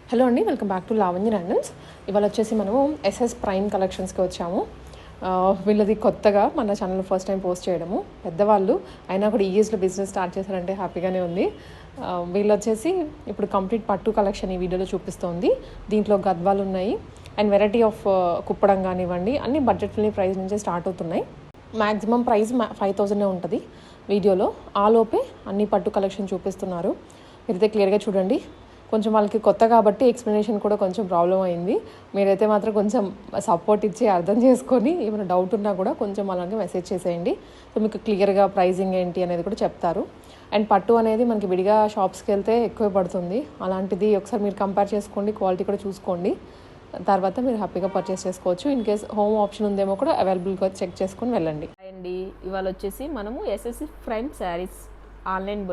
Hello అండి, welcome back to Lavanya randoms. ఇవాళ వచ్చేసి మనము ఎస్ఎస్ ప్రైమ్ కలెక్షన్స్కి వచ్చాము. వీళ్ళది కొత్తగా మన ఛానల్లో ఫస్ట్ టైం పోస్ట్ చేయడము. పెద్దవాళ్ళు అయినా కూడా ఈ ఏజ్లో బిజినెస్ స్టార్ట్ చేశారంటే హ్యాపీగానే ఉంది. వీళ్ళు వచ్చేసి ఇప్పుడు కంప్లీట్ పట్టు కలెక్షన్ ఈ వీడియోలో చూపిస్తోంది. దీంట్లో గద్వాలు ఉన్నాయి అండ్ వెరైటీ ఆఫ్ కుప్పడం కానివ్వండి, అన్ని బడ్జెట్ ఫ్రెండ్లీ ప్రైస్ నుంచే స్టార్ట్ అవుతున్నాయి. మ్యాక్సిమం ప్రైస్ 5,000 ఉంటుంది వీడియోలో. ఆ లోపే అన్ని పట్టు కలెక్షన్ చూపిస్తున్నారు. మీరైతే క్లియర్గా చూడండి. కొంచెం వాళ్ళకి కొత్త కాబట్టి ఎక్స్ప్లెనేషన్ కూడా కొంచెం ప్రాబ్లం అయింది. మీరైతే మాత్రం కొంచెం సపోర్ట్ ఇచ్చి అర్థం చేసుకొని ఏమైనా డౌట్ ఉన్నా కూడా కొంచెం అలాగే మెసేజ్ చేసేయండి. సో మీకు క్లియర్గా ప్రైజింగ్ ఏంటి అనేది కూడా చెప్తారు. అండ్ పట్టు అనేది మనకి విడిగా షాప్స్కి వెళ్తే ఎక్కువ పడుతుంది. అలాంటిది ఒకసారి మీరు కంపేర్ చేసుకోండి, క్వాలిటీ కూడా చూసుకోండి. తర్వాత మీరు హ్యాపీగా పర్చేస్ చేసుకోవచ్చు. ఇన్ కేస్ హోమ్ ఆప్షన్ ఉందేమో కూడా అవైలబుల్గా చెక్ చేసుకొని వెళ్ళండి. అండి ఇవాళ వచ్చేసి మనము SSC prime saris online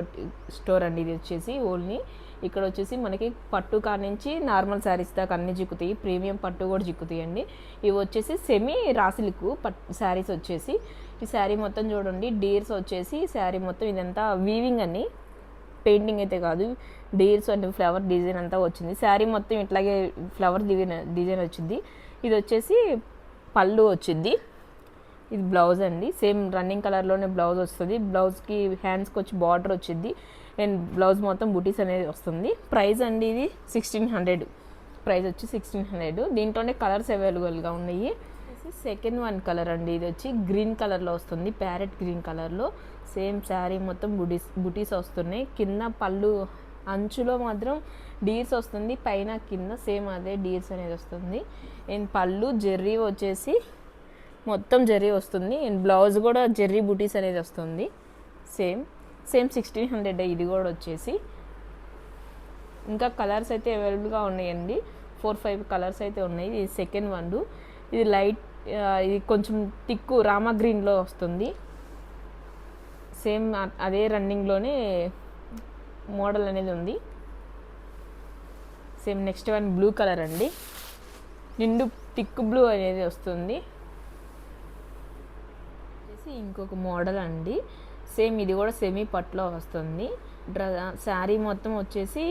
store అండి. ఇది వచ్చేసి ఓన్లీ ఇక్కడ వచ్చేసి మనకి పట్టు కానించి నార్మల్ శారీస్ దాకా అన్ని చిక్కుతాయి. ప్రీమియం పట్టు కూడా చిక్కుతాయి అండి. ఇవి వచ్చేసి సెమీ రాసిలికు శారీస్ వచ్చేసి ఈ శారీ మొత్తం చూడండి. డీర్స్ వచ్చేసి శారీ మొత్తం ఇదంతా వీవింగ్ అని, పెయింటింగ్ అయితే కాదు, డీర్స్ అండ్ ఫ్లవర్ డిజైన్ అంతా వచ్చింది. శారీ మొత్తం ఇట్లాగే ఫ్లవర్ డిజైన్ వచ్చింది. ఇది వచ్చేసి పళ్ళు వచ్చింది. ఇది బ్లౌజ్ అండి. సేమ్ రన్నింగ్ కలర్లోనే బ్లౌజ్ వస్తుంది. బ్లౌజ్కి హ్యాండ్స్కి వచ్చి బార్డర్ వచ్చింది అండ్ బ్లౌజ్ మొత్తం బుటీస్ అనేది వస్తుంది. ప్రైస్ అండి ఇది 1600. ప్రైస్ వచ్చి 1600. దీంట్లోనే కలర్స్ అవైలబుల్గా ఉన్నాయి. సెకండ్ వన్ కలర్ అండి. ఇది వచ్చి గ్రీన్ కలర్లో వస్తుంది, ప్యారెట్ గ్రీన్ కలర్లో. సేమ్ శారీ మొత్తం బుటీస్ వస్తున్నాయి. కింద పళ్ళు అంచులో మాత్రం డీర్స్ వస్తుంది, పైన కింద సేమ్ అదే డీర్స్ అనేది వస్తుంది. అండ్ పళ్ళు జెర్రీ వచ్చేసి మొత్తం జెర్రీ వస్తుంది అండ్ బ్లౌజ్ కూడా జెర్రీ బుటీస్ అనేది వస్తుంది. సేమ్ 1600 ఇది కూడా వచ్చేసి. ఇంకా కలర్స్ అయితే అవైలబుల్గా ఉన్నాయండి. 4-5 కలర్స్ అయితే ఉన్నాయి. ఇది సెకండ్ వన్. ఇది లైట్, ఇది కొంచెం టిక్కు రామా గ్రీన్లో వస్తుంది. సేమ్ అదే రన్నింగ్లోనే మోడల్ అనేది ఉంది. Same next one blue colour అండి. నిండు టిక్కు బ్లూ అనేది వస్తుంది. ఇంకొక మోడల్ అండి. సేమ్ ఇది కూడా సెమీ పట్లో వస్తుంది. శారీ మొత్తం వచ్చేసి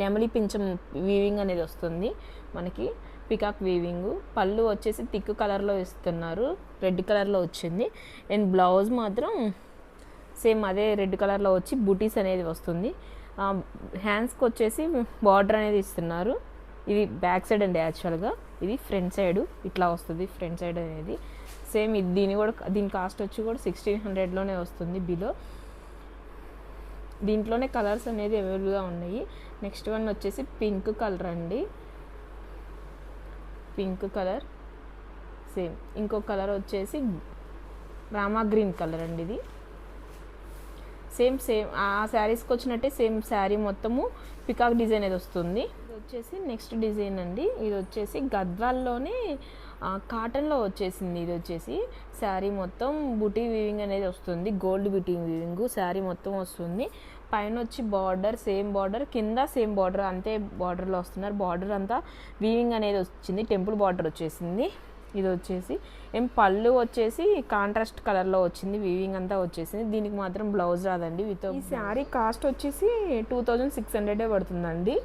నెమలి పింఛం వీవింగ్ అనేది వస్తుంది మనకి, పికాక్ వీవింగ్. పళ్ళు వచ్చేసి థిక్ కలర్లో ఇస్తున్నారు, రెడ్ కలర్లో వచ్చింది. అండ్ బ్లౌజ్ మాత్రం సేమ్ అదే రెడ్ కలర్లో వచ్చి బుటీస్ అనేది వస్తుంది. హ్యాండ్స్కి వచ్చేసి బార్డర్ అనేది ఇస్తున్నారు. ఇది బ్యాక్ సైడ్ అండి. యాక్చువల్గా ఇది ఫ్రంట్ సైడ్ ఇట్లా వస్తుంది, ఫ్రంట్ సైడ్ అనేది. సేమ్ ఇది దీని కాస్ట్ వచ్చి కూడా 1600లోనే వస్తుంది బిలో. దీంట్లోనే కలర్స్ అనేది అవైలబుల్గా ఉన్నాయి. నెక్స్ట్ వన్ వచ్చేసి పింక్ కలర్ అండి. Pink colour. సేమ్ ఇంకొక కలర్ వచ్చేసి రామా గ్రీన్ కలర్ అండి. ఇది సేమ్ ఆ శారీస్కి వచ్చినట్టే సేమ్ శారీ మొత్తము పికాక్ డిజైన్ అనేది వస్తుంది. ఇది వచ్చేసి నెక్స్ట్ డిజైన్ అండి. ఇది వచ్చేసి గద్వాల్లోనే కాటన్లో వచ్చేసింది. ఇది వచ్చేసి శారీ మొత్తం బుటీ వీవింగ్ అనేది వస్తుంది, గోల్డ్ బుటీ వీవింగ్ శారీ మొత్తం వస్తుంది. పైన వచ్చి బార్డర్ సేమ్ బార్డర్, కింద సేమ్ బార్డర్, అంతే బార్డర్లో వస్తున్నారు. బార్డర్ అంతా వీవింగ్ అనేది వచ్చింది, టెంపుల్ బార్డర్ వచ్చేసింది. ఇది వచ్చేసి పళ్ళు వచ్చేసి కాంట్రాస్ట్ కలర్లో వచ్చింది, వీవింగ్ అంతా వచ్చేసింది. దీనికి మాత్రం బ్లౌజ్ రాదండి. ఈ శారీ కాస్ట్ వచ్చేసి 2600 పడుతుందండి.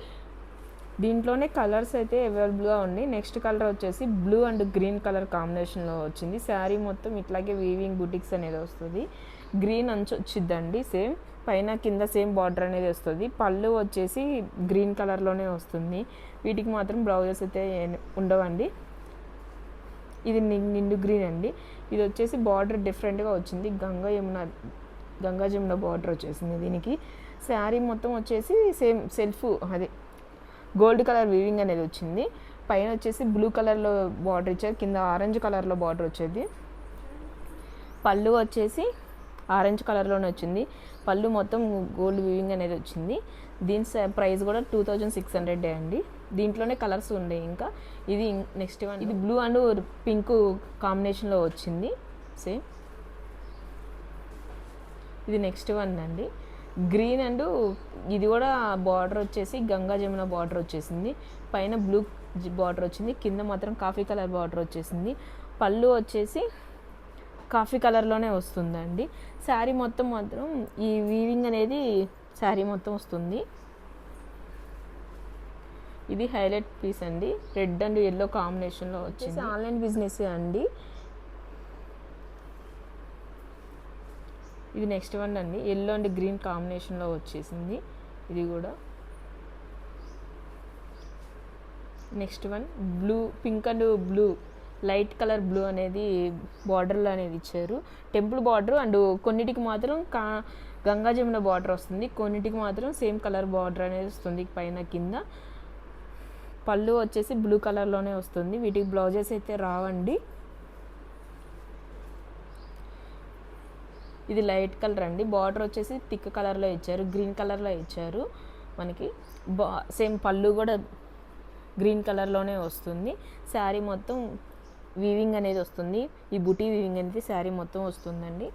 దీంట్లోనే కలర్స్ అయితే అవైలబుల్గా ఉన్నాయి. నెక్స్ట్ కలర్ వచ్చేసి బ్లూ అండ్ గ్రీన్ కలర్ కాంబినేషన్లో వచ్చింది. శారీ మొత్తం ఇట్లాగే వీవింగ్ బుటిక్స్ అనేది వస్తుంది. గ్రీన్ అంచు వచ్చిద్దండి. సేమ్ పైన కింద సేమ్ బార్డర్ అనేది వస్తుంది. పళ్ళు వచ్చేసి గ్రీన్ కలర్లోనే వస్తుంది. వీటికి మాత్రం బ్లౌజెస్ అయితే ఉండవండి. ఇది నిండు గ్రీన్ అండి. ఇది వచ్చేసి బార్డర్ డిఫరెంట్గా వచ్చింది, గంగా జమున బార్డర్ వచ్చేసింది దీనికి. శారీ మొత్తం వచ్చేసి సేమ్ సెల్ఫ్ అదే గోల్డ్ కలర్ వీవింగ్ అనేది వచ్చింది. పైన వచ్చేసి బ్లూ కలర్లో బార్డర్ ఇచ్చారు, కింద ఆరెంజ్ కలర్లో బార్డర్ వచ్చేది. పళ్ళు వచ్చేసి ఆరెంజ్ కలర్లోనే వచ్చింది. పళ్ళు మొత్తం గోల్డ్ వీవింగ్ అనేది వచ్చింది. దీని ప్రైస్ కూడా 2600 అండి. దీంట్లోనే కలర్స్ ఉన్నాయి. ఇంకా ఇది నెక్స్ట్ వన్. ఇది బ్లూ అండ్ పింక్ కాంబినేషన్లో వచ్చింది. సేమ్ ఇది నెక్స్ట్ వన్ అండి. గ్రీన్ అండ్ ఇది కూడా బార్డర్ వచ్చేసి గంగా జమున బార్డర్ వచ్చేసింది. పైన బ్లూ బార్డర్ వచ్చింది, కింద మాత్రం కాఫీ కలర్ బార్డర్ వచ్చేసింది. పళ్ళు వచ్చేసి కాఫీ కలర్లోనే వస్తుందండి. శారీ మొత్తం మాత్రం ఈ వీవింగ్ అనేది శారీ మొత్తం వస్తుంది. ఇది హైలైట్ పీస్ అండి, రెడ్ అండ్ ఎల్లో కాంబినేషన్లో వచ్చేసి ఆన్లైన్ బిజినెస్ అండి. ఇది నెక్స్ట్ వన్ అండి, ఎల్లో అండ్ గ్రీన్ కాంబినేషన్లో వచ్చేసింది ఇది కూడా. Next one blue, pink and blue, light colour blue అనేది బార్డర్లో అనేది ఇచ్చారు. టెంపుల్ బార్డర్ అండ్ కొన్నిటికి మాత్రం గంగా జమున బార్డర్ వస్తుంది, కొన్నిటికి మాత్రం సేమ్ కలర్ బార్డర్ అనేది వస్తుంది పైన కింద. పళ్ళు వచ్చేసి బ్లూ కలర్లోనే వస్తుంది. వీటికి బ్లౌజెస్ అయితే రావండి. ఇది లైట్ కలర్ అండి, బార్డర్ వచ్చేసి థిక్ కలర్లో ఇచ్చారు, గ్రీన్ కలర్లో ఇచ్చారు మనకి. సేమ్ పళ్ళు కూడా గ్రీన్ కలర్లోనే వస్తుంది. శారీ మొత్తం వీవింగ్ అనేది వస్తుంది, ఈ బుటీ వీవింగ్ అనేది శారీ మొత్తం వస్తుందండి.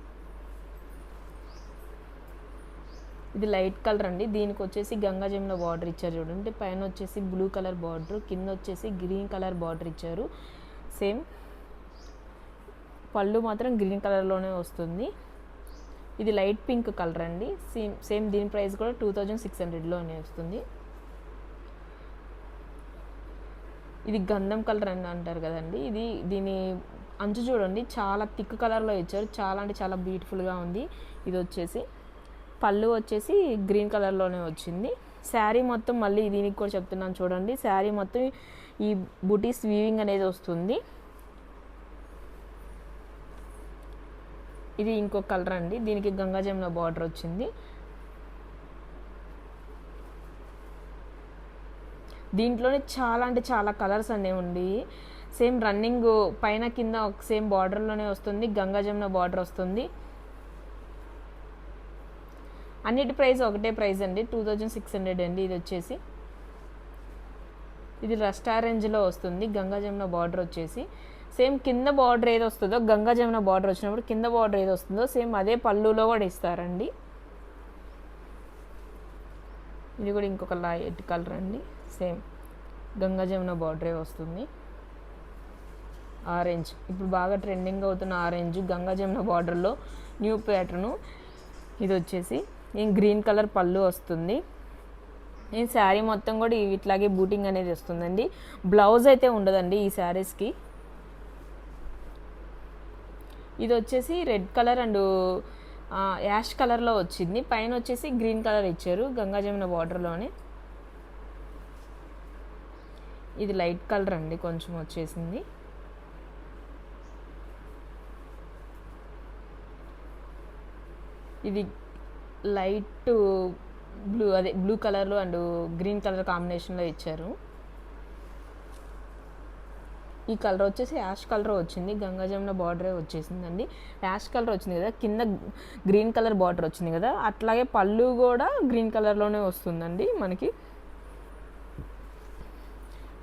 ఇది లైట్ కలర్ అండి, దీనికి వచ్చేసి గంగా జమున బార్డర్ ఇచ్చారు చూడండి. పైన వచ్చేసి బ్లూ కలర్ బార్డర్, కింద వచ్చేసి గ్రీన్ కలర్ బార్డర్ ఇచ్చారు. సేమ్ పళ్ళు మాత్రం గ్రీన్ కలర్లోనే వస్తుంది. ఇది లైట్ పింక్ కలర్ అండి, సేమ్ దీని ప్రైస్ కూడా 2600లోనే వస్తుంది. ఇది గంధం కలర్ అని అంటారు కదండి, దీని అంచు చూడండి చాలా థిక్ కలర్లో ఇచ్చారు, చాలా అంటే చాలా బ్యూటిఫుల్గా ఉంది. ఇది వచ్చేసి పళ్ళు వచ్చేసి గ్రీన్ కలర్లోనే వచ్చింది. శారీ మొత్తం మళ్ళీ దీనికి కూడా చెప్తున్నాను చూడండి, శారీ మొత్తం ఈ బుటీస్ వీవింగ్ అనేది వస్తుంది. ఇది ఇంకో కలర్ అండి, దీనికి గంగా జమున బార్డర్ వచ్చింది. దీంట్లోనే చాలా అంటే చాలా కలర్స్ అనేవి ఉండి, సేమ్ రన్నింగ్ పైన కింద ఒక సేమ్ బార్డర్లోనే వస్తుంది, గంగా జమున బార్డర్ వస్తుంది. అన్నిటి ప్రైస్ ఒకటే ప్రైస్ అండి, 2600 అండి. ఇది వచ్చేసి ఇది రస్ట్ ఆరెంజ్లో వస్తుంది, గంగా జమున బార్డర్ వచ్చేసి సేమ్ కింద బార్డర్ ఏది వస్తుందో, గంగా జమున బార్డర్ వచ్చినప్పుడు కింద బార్డర్ ఏది వస్తుందో సేమ్ అదే పళ్ళులో కూడా ఇస్తారండి. ఇది కూడా ఇంకొక లైట్ కలర్ అండి, సేమ్ గంగా జమున బార్డరే వస్తుంది. ఆరెంజ్, ఇప్పుడు బాగా ట్రెండింగ్ అవుతున్న ఆరెంజ్, గంగా జమున బార్డర్లో న్యూ ప్యాటర్ను. ఇది వచ్చేసి గ్రీన్ కలర్ పళ్ళు వస్తుంది. ఈ శారీ మొత్తం కూడా ఇట్లాగే బూటింగ్ అనేది వస్తుందండి. బ్లౌజ్ అయితే ఉండదండి ఈ శారీస్కి. ఇది వచ్చేసి రెడ్ కలర్ అండ్ యాష్ కలర్లో వచ్చింది, పైన వచ్చేసి గ్రీన్ కలర్ ఇచ్చారు గంగా జమున బార్డర్లోనే. ఇది లైట్ కలర్ అండి, కొంచెం వచ్చేసింది. ఇది లైట్ బ్లూ, అదే బ్లూ కలర్లో అండ్ గ్రీన్ కలర్ కాంబినేషన్లో ఇచ్చారు. ఈ కలర్ వచ్చేసి యాష్ కలర్ వచ్చింది, గంగా జమున బార్డరే వచ్చేసిందండి. యాష్ కలర్ వచ్చింది కదా, కింద గ్రీన్ కలర్ బార్డర్ వచ్చింది కదా, అట్లాగే పళ్ళు కూడా గ్రీన్ కలర్లోనే వస్తుందండి మనకి.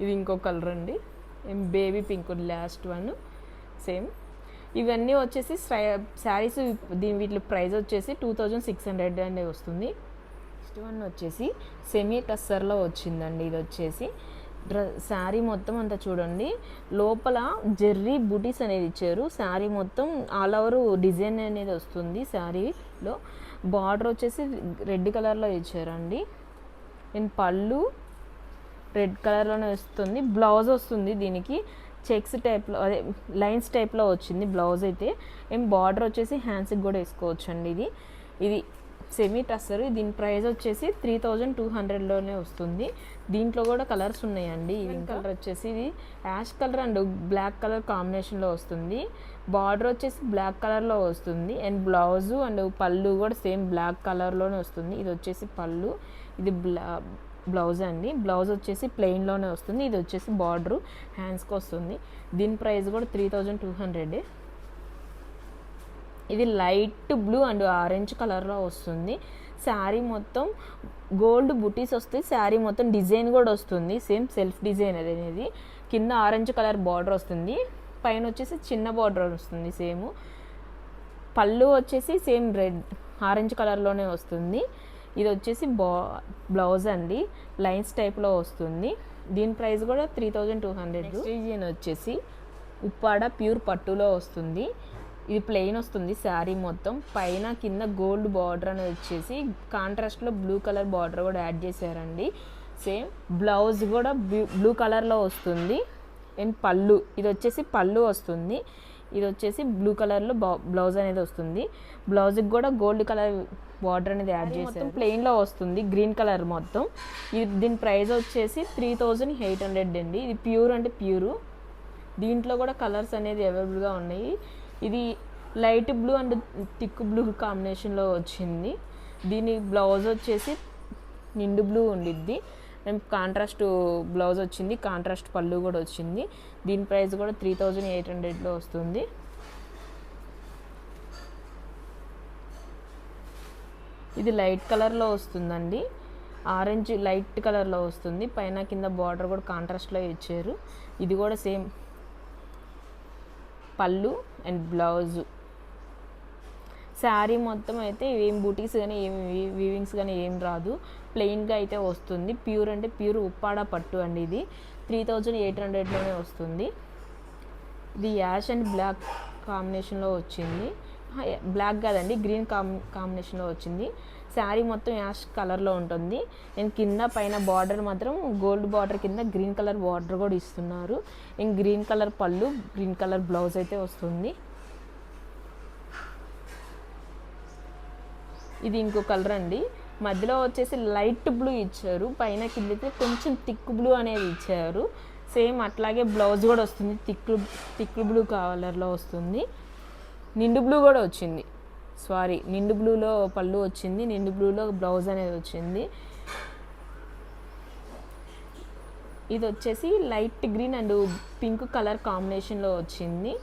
ఇది ఇంకో కలర్ అండి, baby pink last one. Same ఇవన్నీ వచ్చేసి శారీస్, వీటి ప్రైస్ వచ్చేసి 2600 అనేది వస్తుంది. నెక్స్ట్ వన్ వచ్చేసి సెమీ టస్సర్లో వచ్చిందండి. ఇది వచ్చేసి శారీ మొత్తం అంతా చూడండి, లోపల జెర్రీ బుటీస్ అనేది ఇచ్చారు. శారీ మొత్తం ఆల్ ఓవర్ డిజైన్ అనేది వస్తుంది. శారీలో బార్డర్ వచ్చేసి రెడ్ కలర్లో ఇచ్చారండి. అండ్ పళ్ళు రెడ్ కలర్లోనే వస్తుంది. బ్లౌజ్ వస్తుంది దీనికి చెక్స్ టైప్లో, అదే లైన్స్ టైప్లో వచ్చింది బ్లౌజ్ అయితే. బార్డర్ వచ్చేసి హ్యాండ్స్కి కూడా వేసుకోవచ్చు అండి. ఇది సెమీ టస్సర్. దీని ప్రైస్ వచ్చేసి 3200లోనే వస్తుంది. దీంట్లో కూడా కలర్స్ ఉన్నాయండి. ఇది కలర్ వచ్చేసి ఇది ash colour and black colour కాంబినేషన్లో వస్తుంది. బార్డర్ వచ్చేసి బ్లాక్ కలర్లో వస్తుంది. అండ్ బ్లౌజు అండ్ పళ్ళు కూడా సేమ్ బ్లాక్ కలర్లోనే వస్తుంది. ఇది వచ్చేసి పళ్ళు, ఇది బ్లౌజ్ అండి. బ్లౌజ్ వచ్చేసి ప్లెయిన్లోనే వస్తుంది. ఇది వచ్చేసి బార్డరు హ్యాండ్స్కి వస్తుంది. దీని ప్రైస్ కూడా 3200. ఇది లైట్ బ్లూ అండ్ ఆరెంజ్ కలర్లో వస్తుంది. శారీ మొత్తం గోల్డ్ బుటీస్ వస్తాయి. శారీ మొత్తం డిజైన్ కూడా వస్తుంది, సేమ్ సెల్ఫ్ డిజైన్ అనేది. కింద ఆరెంజ్ కలర్ బార్డర్ వస్తుంది, పైన వచ్చేసి చిన్న బార్డర్ వస్తుంది. సేమ్ పళ్ళు వచ్చేసి సేమ్ రెడ్ ఆరెంజ్ కలర్లోనే వస్తుంది. ఇది వచ్చేసి బ్లౌజ్ అండి, లైన్స్ టైప్లో వస్తుంది. దీని ప్రైస్ కూడా 3200. డిజైన్ వచ్చేసి ఉప్పాడ ప్యూర్ పట్టులో వస్తుంది. ఇది ప్లెయిన్ వస్తుంది శారీ మొత్తం, పైన కింద గోల్డ్ బార్డర్ అనేది వచ్చేసి కాంట్రాస్ట్లో బ్లూ కలర్ బార్డర్ కూడా యాడ్ చేశారండి. సేమ్ బ్లౌజ్ కూడా బ్లూ కలర్లో వస్తుంది. అండ్ పళ్ళు, ఇది వచ్చేసి పళ్ళు వస్తుంది. ఇది వచ్చేసి బ్లూ కలర్లో బ్లౌజ్ అనేది వస్తుంది. బ్లౌజ్కి కూడా గోల్డ్ కలర్ బార్డర్ అనేది యాడ్ చేసి మొత్తం ప్లెయిన్లో వస్తుంది, గ్రీన్ కలర్ మొత్తం. ఇది దీని ప్రైస్ వచ్చేసి 3800 అండి. ఇది ప్యూర్ అంటే ప్యూరు. దీంట్లో కూడా కలర్స్ అనేది అవైలబుల్గా ఉన్నాయి. ఇది light blue and thick blue కాంబినేషన్లో వచ్చింది. దీని బ్లౌజ్ వచ్చేసి నిండు బ్లూ ఉండిద్ది. అండ్ కాంట్రాస్ట్ బ్లౌజ్ వచ్చింది, కాంట్రాస్ట్ పళ్ళు కూడా వచ్చింది. దీని ప్రైస్ కూడా 3800లో వస్తుంది. ఇది లైట్ కలర్లో వస్తుందండి, ఆరెంజ్ లైట్ కలర్లో వస్తుంది. పైన కింద బార్డర్ కూడా కాంట్రాస్ట్లో ఇచ్చారు. ఇది కూడా సేమ్ పళ్ళు అండ్ బ్లౌజు. శారీ మొత్తం అయితే ఏం బూటీస్ కానీ ఏం వీవింగ్స్ కానీ ఏం రాదు, ప్లెయిన్గా అయితే వస్తుంది. ప్యూర్ అంటే ప్యూర్ ఉప్పాడ పట్టు అండి. ఇది 3800లోనే వస్తుంది. ఇది యాష్ అండ్ బ్లాక్ కాంబినేషన్లో వచ్చింది. బ్లాక్ కాదండి, గ్రీన్ కాంబినేషన్లో వచ్చింది. శారీ మొత్తం యాష్ కలర్లో ఉంటుంది. అండ్ కింద పైన బార్డర్ మాత్రం గోల్డ్ బార్డర్ కింద గ్రీన్ కలర్ బార్డర్ కూడా ఇస్తున్నారు. అండ్ గ్రీన్ కలర్ పళ్ళు, గ్రీన్ కలర్ బ్లౌజ్ అయితే వస్తుంది. ఇది ఇంకో కలర్ అండి. మధ్యలో వచ్చేసి లైట్ బ్లూ ఇచ్చారు, పైన కిందకి కొంచెం థిక్ బ్లూ అనేది ఇచ్చారు. సేమ్ అట్లాగే బ్లౌజ్ కూడా వస్తుంది, థిక్ బ్లూ కలర్లో వస్తుంది. నిండు బ్లూ కూడా వచ్చింది, సారీ నిండు బ్లూలో పళ్ళు వచ్చింది, నిండు బ్లూలో బ్లౌజ్ అనేది వచ్చింది. ఇది వచ్చేసి light green and pink colour కాంబినేషన్లో వచ్చింది.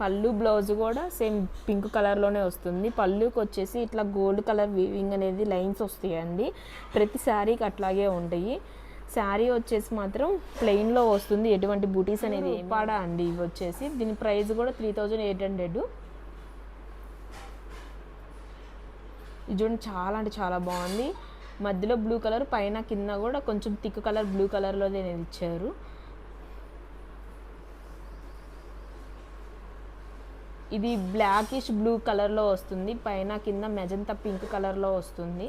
పళ్ళు బ్లౌజ్ కూడా సేమ్ పింక్ కలర్లోనే వస్తుంది. పళ్ళుకి వచ్చేసి ఇట్లా గోల్డ్ కలర్ వీవింగ్ అనేది లైన్స్ వస్తాయండి. ప్రతి శారీకి అట్లాగే ఉంటాయి. శారీ వచ్చేసి మాత్రం ప్లెయిన్లో వస్తుంది, ఎటువంటి బూటీస్ అనేది పాడా అండి. ఇవి వచ్చేసి దీని ప్రైస్ కూడా 3800. ఇది చూడండి, చాలా అంటే చాలా బాగుంది. మధ్యలో బ్లూ కలర్, పైన కింద కూడా కొంచెం థిక్ కలర్ బ్లూ కలర్లో ఇచ్చారు. ఇది బ్లాకిష్ బ్లూ కలర్లో వస్తుంది, పైన కింద మెజంతా పింక్ కలర్లో వస్తుంది.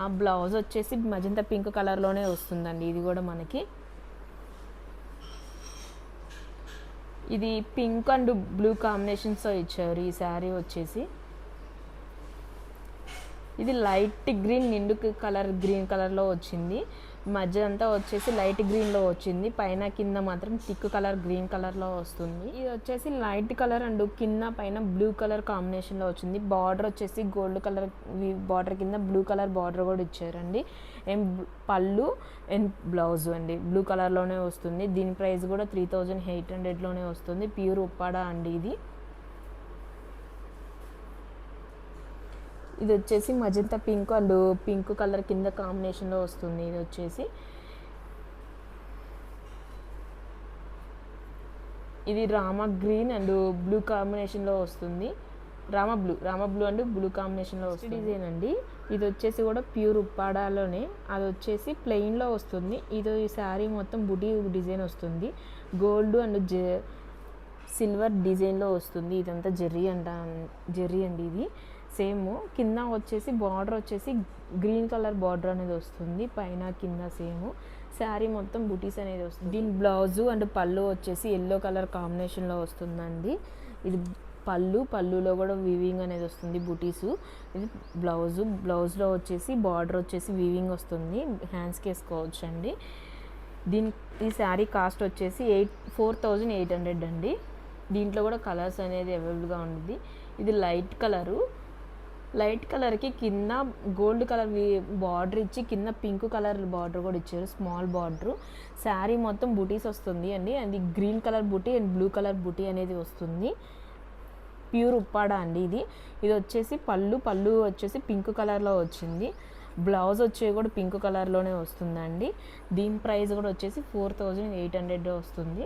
ఆ బ్లౌజ్ వచ్చేసి మెజంతా పింక్ కలర్లోనే వస్తుందండి. ఇది కూడా మనకి ఇది పింక్ అండ్ బ్లూ కాంబినేషన్స్తో ఇచ్చారు. ఈ శారీ వచ్చేసి ఇది లైట్ గ్రీన్ నిండు కలర్ గ్రీన్ కలర్లో వచ్చింది. మధ్య అంతా వచ్చేసి లైట్ గ్రీన్లో వచ్చింది, పైన కింద మాత్రం థిక్ కలర్ గ్రీన్ కలర్లో వస్తుంది. ఇది వచ్చేసి లైట్ కలర్ అండ్ కింద పైన బ్లూ కలర్ కాంబినేషన్లో వచ్చింది. బార్డర్ వచ్చేసి గోల్డ్ కలర్ బార్డర్ కింద బ్లూ కలర్ బార్డర్ కూడా ఇచ్చారండి. అండ్ పళ్ళు అండ్ బ్లౌజ్ అండి బ్లూ కలర్లోనే వస్తుంది. దీని ప్రైస్ కూడా 3800లోనే వస్తుంది. ప్యూర్ ఉప్పాడ అండి. ఇది వచ్చేసి magenta pink and pink colour కింద కాంబినేషన్లో వస్తుంది. ఇది వచ్చేసి ఇది రామా గ్రీన్ అండ్ బ్లూ కాంబినేషన్లో వస్తుంది. రామా బ్లూ అండ్ బ్లూ కాంబినేషన్లో వస్తుంది. డిజైన్ అండి. ఇది వచ్చేసి కూడా ప్యూర్ ఉప్పాడాలోనే, అది వచ్చేసి ప్లెయిన్లో వస్తుంది. ఇది ఈ శారీ మొత్తం బుటీ డిజైన్ వస్తుంది, గోల్డ్ అండ్ సిల్వర్ డిజైన్లో వస్తుంది. ఇదంతా జెర్రీ అండి. ఇది సేమ్ కింద వచ్చేసి బార్డర్ వచ్చేసి గ్రీన్ కలర్ బార్డర్ అనేది వస్తుంది, పైన కింద సేమ్. శారీ మొత్తం బుటీస్ అనేది వస్తుంది. దీని బ్లౌజు అండ్ పళ్ళు వచ్చేసి ఎల్లో కలర్ కాంబినేషన్లో వస్తుందండి. ఇది పళ్ళులో కూడా వీవింగ్ అనేది వస్తుంది, బుటీసు. ఇది బ్లౌజ్లో వచ్చేసి బార్డర్ వచ్చేసి వీవింగ్ వస్తుంది, హ్యాండ్స్కి వేసుకోవచ్చు అండి. ఈ శారీ కాస్ట్ వచ్చేసి 4800 అండి. దీంట్లో కూడా కలర్స్ అనేది అవైలబుల్గా ఉంది. ఇది లైట్ కలర్కి కింద గోల్డ్ కలర్ బార్డర్ ఇచ్చి కింద పింక్ కలర్ బార్డర్ కూడా ఇచ్చారు, స్మాల్ బార్డర్. శారీ మొత్తం బుటీస్ వస్తుంది అండి. అది green colour buti and blue colour బుటీ అనేది వస్తుంది. ప్యూర్ ఉప్పాడ అండి. ఇది వచ్చేసి పళ్ళు వచ్చేసి పింక్ కలర్లో వచ్చింది. బ్లౌజ్ వచ్చేవి కూడా పింక్ కలర్లోనే వస్తుందండి. దీని ప్రైస్ కూడా వచ్చేసి 4800 వస్తుంది.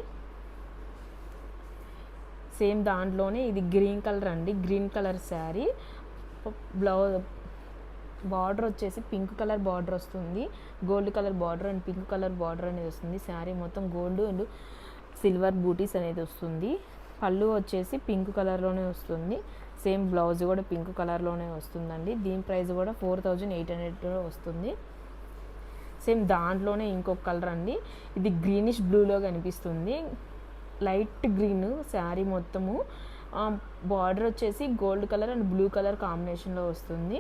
సేమ్ దాంట్లోనే ఇది గ్రీన్ కలర్ అండి, green colour sari. Blouse border వచ్చేసి పింక్ కలర్ బార్డర్ వస్తుంది, gold colour border and pink colour border అనేది వస్తుంది. శారీ మొత్తం గోల్డ్ అండ్ సిల్వర్ బూటీస్ అనేది వస్తుంది. పళ్ళు వచ్చేసి పింక్ కలర్లోనే వస్తుంది. సేమ్ బ్లౌజ్ కూడా పింక్ కలర్లోనే వస్తుందండి. దీని ప్రైస్ కూడా 4800 వస్తుంది. సేమ్ దాంట్లోనే ఇంకొక కలర్ అండి, ఇది గ్రీనిష్ బ్లూలో కనిపిస్తుంది, లైట్ గ్రీన్ శారీ మొత్తము. బార్డర్ వచ్చేసి gold colour and blue colour కాంబినేషన్లో వస్తుంది.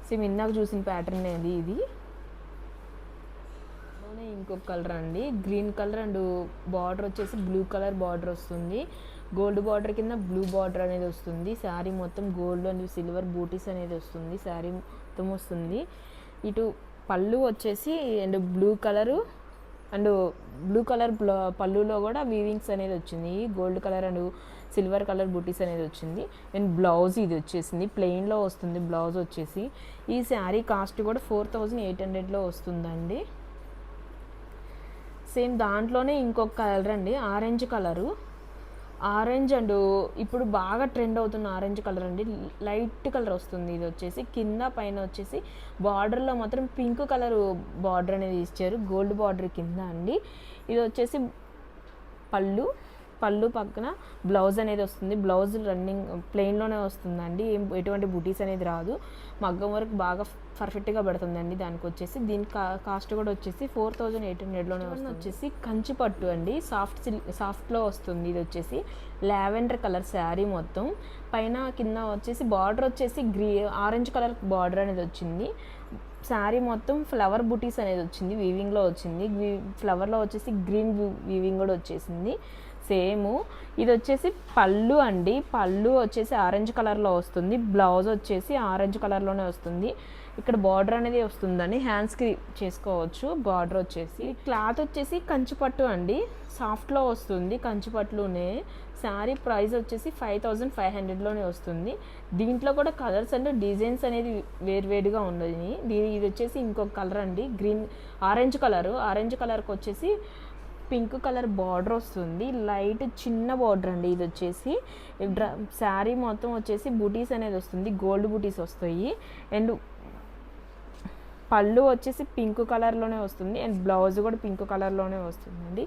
సేమ్ ఇందాక చూసిన ప్యాటర్న్ అది ఇది. ఇంకొక కలర్ అండి, గ్రీన్ కలర్ అండ్ బార్డర్ వచ్చేసి బ్లూ కలర్ బార్డర్ వస్తుంది, గోల్డ్ బార్డర్ కింద బ్లూ బార్డర్ అనేది వస్తుంది. శారీ మొత్తం గోల్డ్ అండ్ సిల్వర్ బూటీస్ అనేది వస్తుంది, శారీ మొత్తం వస్తుంది. ఇటు పళ్ళు వచ్చేసి and blue colour and blue colour పళ్ళులో కూడా వీవింగ్స్ అనేది వచ్చింది, gold colour and silver colour బూటీస్ అనేది వచ్చింది. అండ్ బ్లౌజ్ ఇది వచ్చేసింది, ప్లెయిన్లో వస్తుంది బ్లౌజ్ వచ్చేసి. ఈ శారీ కాస్ట్ కూడా 4800లో వస్తుందండి. సేమ్ దాంట్లోనే ఇంకొక కలర్ అండి, ఆరెంజ్ కలరు. ఆరెంజ్ అండ్ ఇప్పుడు బాగా ట్రెండ్ అవుతున్న ఆరెంజ్ కలర్ అండి, లైట్ కలర్ వస్తుంది. ఇది వచ్చేసి కింద పైన వచ్చేసి బార్డర్లో మాత్రం పింక్ కలర్ బార్డర్ అనేది ఇచ్చారు, గోల్డ్ బార్డర్ కింద అండి. ఇది వచ్చేసి పళ్ళు పక్కన బ్లౌజ్ అనేది వస్తుంది, బ్లౌజ్ రన్నింగ్ ప్లెయిన్లోనే వస్తుందండి, ఎటువంటి బుటీస్ అనేది రాదు, మగ్గం వరకు బాగా పర్ఫెక్ట్గా పెడుతుందండి. దానికి వచ్చేసి దీని కాస్ట్ కూడా వచ్చేసి 4800లోనే వస్తుంది. వచ్చేసి కంచి పట్టు అండి, సాఫ్ట్లో వస్తుంది. ఇది వచ్చేసి లావెండర్ కలర్ శారీ మొత్తం, పైన కింద వచ్చేసి బార్డర్ వచ్చేసి ఆరెంజ్ కలర్ బార్డర్ అనేది వచ్చింది. శారీ మొత్తం ఫ్లవర్ బుటీస్ అనేది వచ్చింది, వీవింగ్లో వచ్చింది, ఫ్లవర్లో వచ్చేసి గ్రీన్ వీవింగ్ కూడా వచ్చేసింది. సేమ్ ఇది వచ్చేసి పళ్ళు అండి, పళ్ళు వచ్చేసి ఆరెంజ్ కలర్లో వస్తుంది, బ్లౌజ్ వచ్చేసి ఆరెంజ్ కలర్లోనే వస్తుంది. ఇక్కడ బార్డర్ అనేది వస్తుందని హ్యాండ్స్కి చేసుకోవచ్చు. బార్డర్ వచ్చేసి క్లాత్ వచ్చేసి కంచిపట్టు అండి, సాఫ్ట్లో వస్తుంది కంచిపట్టులోనే. శారీ ప్రైస్ వచ్చేసి 5500లోనే వస్తుంది. దీంట్లో కూడా కలర్స్ అండ్ డిజైన్స్ అనేది వేరువేరుగా ఉన్నాయి. ఇది వచ్చేసి ఇంకొక కలర్ అండి, ఆరెంజ్ కలర్కి వచ్చేసి పింక్ కలర్ బార్డర్ వస్తుంది, లైట్ చిన్న బార్డర్ అండి. ఇది వచ్చేసి శారీ మొత్తం వచ్చేసి బూటీస్ అనేది వస్తుంది, గోల్డ్ బూటీస్ వస్తాయి. అండ్ పళ్ళు వచ్చేసి పింక్ కలర్లోనే వస్తుంది అండ్ బ్లౌజ్ కూడా పింక్ కలర్లోనే వస్తుందండి.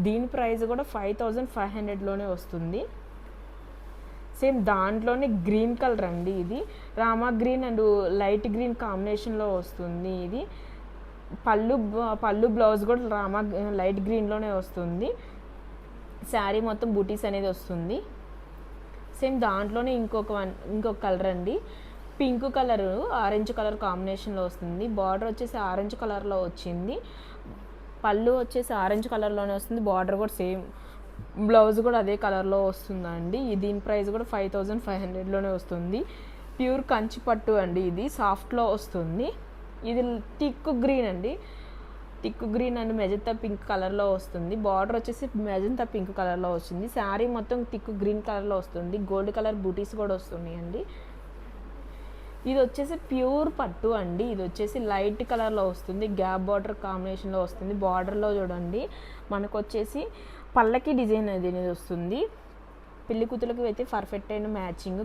దీని ప్రైస్ కూడా 5500లోనే వస్తుంది. సేమ్ దాంట్లోనే గ్రీన్ కలర్ అండి, ఇది Rama green and light green కాంబినేషన్లో వస్తుంది. ఇది పళ్ళు బ్లౌజ్ కూడా లైట్ గ్రీన్లోనే వస్తుంది, శారీ మొత్తం బూటీస్ అనేది వస్తుంది. సేమ్ దాంట్లోనే ఇంకొక కలర్ అండి, పింక్ కలర్ ఆరెంజ్ కలర్ కాంబినేషన్లో వస్తుంది, బార్డర్ వచ్చేసి ఆరెంజ్ కలర్లో వచ్చింది, పళ్ళు వచ్చేసి ఆరెంజ్ కలర్లోనే వస్తుంది, బార్డర్ కూడా సేమ్, బ్లౌజ్ కూడా అదే కలర్లో వస్తుందండి. దీని ప్రైస్ కూడా 5500లోనే వస్తుంది. ప్యూర్ కంచి పట్టు అండి, ఇది సాఫ్ట్లో వస్తుంది. ఇది టిక్ గ్రీన్ అండి, tick green and magenta pink కలర్లో వస్తుంది, బార్డర్ వచ్చేసి మెజంతా పింక్ కలర్లో వచ్చింది, శారీ మొత్తం టిక్ గ్రీన్ కలర్లో వస్తుంది, గోల్డ్ కలర్ బూటీస్ కూడా వస్తున్నాయి అండి. ఇది వచ్చేసి ప్యూర్ పట్టు అండి, ఇది వచ్చేసి లైట్ కలర్లో వస్తుంది, గ్యాప్ బార్డర్ కాంబినేషన్లో వస్తుంది. బార్డర్లో చూడండి మనకు వచ్చేసి పల్లకి డిజైన్ అనేది వస్తుంది, పెళ్లి కూతులకు అయితే పర్ఫెక్ట్ అయిన మ్యాచింగ్.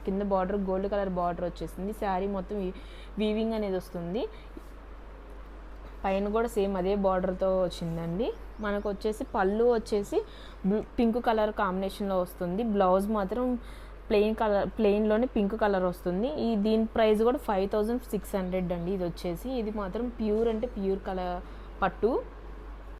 కింద బార్డర్ గోల్డ్ కలర్ బార్డర్ వచ్చేసింది, శారీ మొత్తం వీవింగ్ అనేది వస్తుంది, పైన కూడా సేమ్ అదే బార్డర్తో వచ్చిందండి. మనకు వచ్చేసి పళ్ళు వచ్చేసి పింక్ కలర్ కాంబినేషన్లో వస్తుంది, బ్లౌజ్ మాత్రం ప్లెయిన్లోనే పింక్ కలర్ వస్తుంది. దీని ప్రైస్ కూడా 5600 అండి. ఇది వచ్చేసి ఇది మాత్రం ప్యూర్ అంటే ప్యూర్ కలర్ పట్టు.